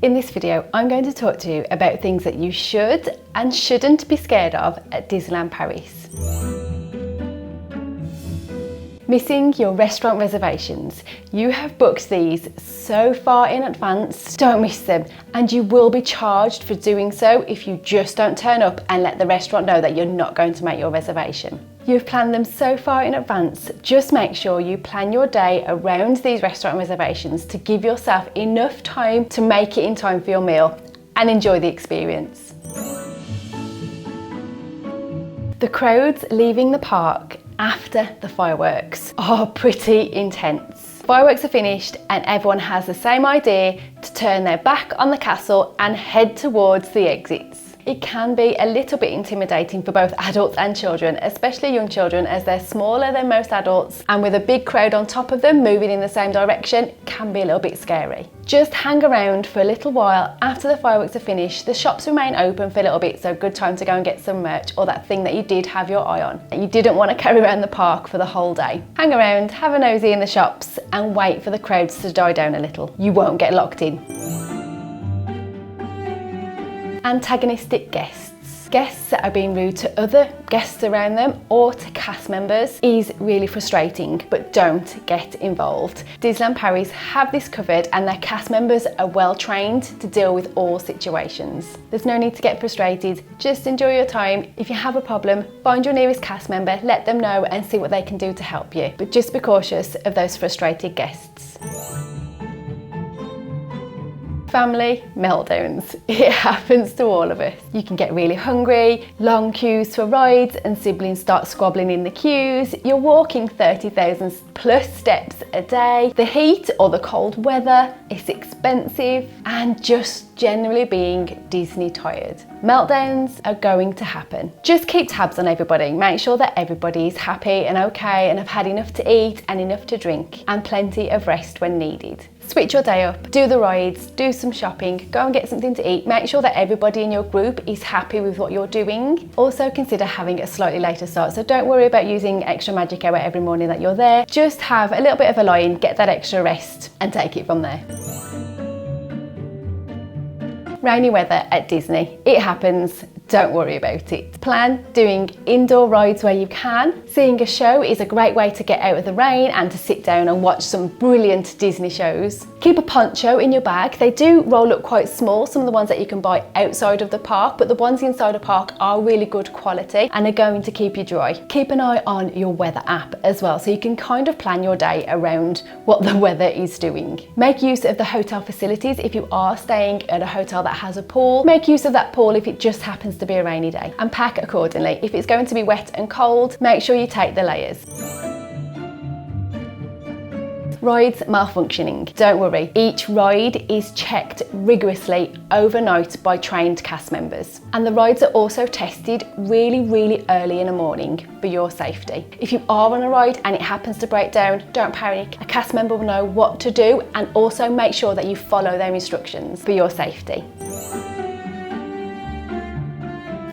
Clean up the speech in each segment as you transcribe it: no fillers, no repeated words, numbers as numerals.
In this video, I'm going to talk to you about things that you should and shouldn't be scared of at Disneyland Paris. Missing your restaurant reservations. You have booked these so far in advance, don't miss them, and you will be charged for doing so if you just don't turn up and let the restaurant know that you're not going to make your reservation. You've planned them so far in advance, just make sure you plan your day around these restaurant reservations to give yourself enough time to make it in time for your meal and enjoy the experience. The crowds leaving the park after the fireworks are pretty intense. Fireworks are finished and everyone has the same idea to turn their back on the castle and head towards the exits. It can be a little bit intimidating for both adults and children, especially young children, as they're smaller than most adults, and with a big crowd on top of them moving in the same direction can be a little bit scary. Just hang around for a little while after the fireworks are finished. The shops remain open for a little bit, so good time to go and get some merch or that thing that you did have your eye on that you didn't want to carry around the park for the whole day. Hang around, have a nosy in the shops and wait for the crowds to die down a little. You won't get locked in. Antagonistic guests. Guests that are being rude to other guests around them or to cast members is really frustrating, but don't get involved. Disneyland Paris have this covered and their cast members are well trained to deal with all situations. There's no need to get frustrated, just enjoy your time. If you have a problem, find your nearest cast member, let them know and see what they can do to help you. But just be cautious of those frustrated guests. Family meltdowns. It happens to all of us. You can get really hungry, long queues for rides and siblings start squabbling in the queues. You're walking 30,000 plus steps a day. The heat or the cold weather is expensive and just generally being Disney tired. Meltdowns are going to happen. Just keep tabs on everybody. Make sure that everybody is happy and okay and have had enough to eat and enough to drink and plenty of rest when needed. Switch your day up, do the rides, do some shopping, go and get something to eat. Make sure that everybody in your group is happy with what you're doing. Also consider having a slightly later start, so don't worry about using extra magic hour every morning that you're there. Just have a little bit of a lie-in, get that extra rest and take it from there. Rainy weather at Disney. It happens, don't worry about it. Plan doing indoor rides where you can. Seeing a show is a great way to get out of the rain and to sit down and watch some brilliant Disney shows. Keep a poncho in your bag. They do roll up quite small, some of the ones that you can buy outside of the park, but the ones inside the park are really good quality and are going to keep you dry. Keep an eye on your weather app as well, so you can kind of plan your day around what the weather is doing. Make use of the hotel facilities if you are staying at a hotel that has a pool. Make use of that pool if it just happens to be a rainy day, and pack accordingly. If it's going to be wet and cold, make sure you take the layers. Rides malfunctioning. Don't worry, each ride is checked rigorously overnight by trained cast members. And the rides are also tested really early in the morning for your safety. If you are on a ride and it happens to break down, don't panic. A cast member will know what to do, and also make sure that you follow their instructions for your safety.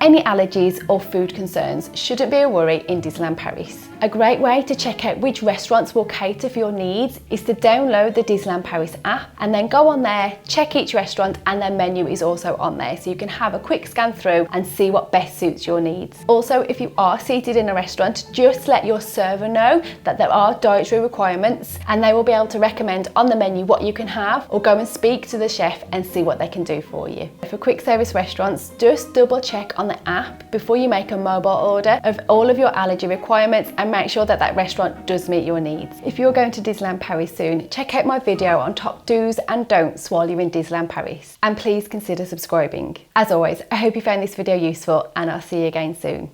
Any allergies or food concerns shouldn't be a worry in Disneyland Paris. A great way to check out which restaurants will cater for your needs is to download the Disneyland Paris app and then go on there, check each restaurant, and their menu is also on there, so you can have a quick scan through and see what best suits your needs. Also, if you are seated in a restaurant, just let your server know that there are dietary requirements and they will be able to recommend on the menu what you can have, or go and speak to the chef and see what they can do for you. For quick service restaurants, just double check on the app before you make a mobile order of all of your allergy requirements and make sure that that restaurant does meet your needs. If you're going to Disneyland Paris soon, check out my video on top do's and don'ts while you're in Disneyland Paris, and please consider subscribing. As always, I hope you found this video useful and I'll see you again soon.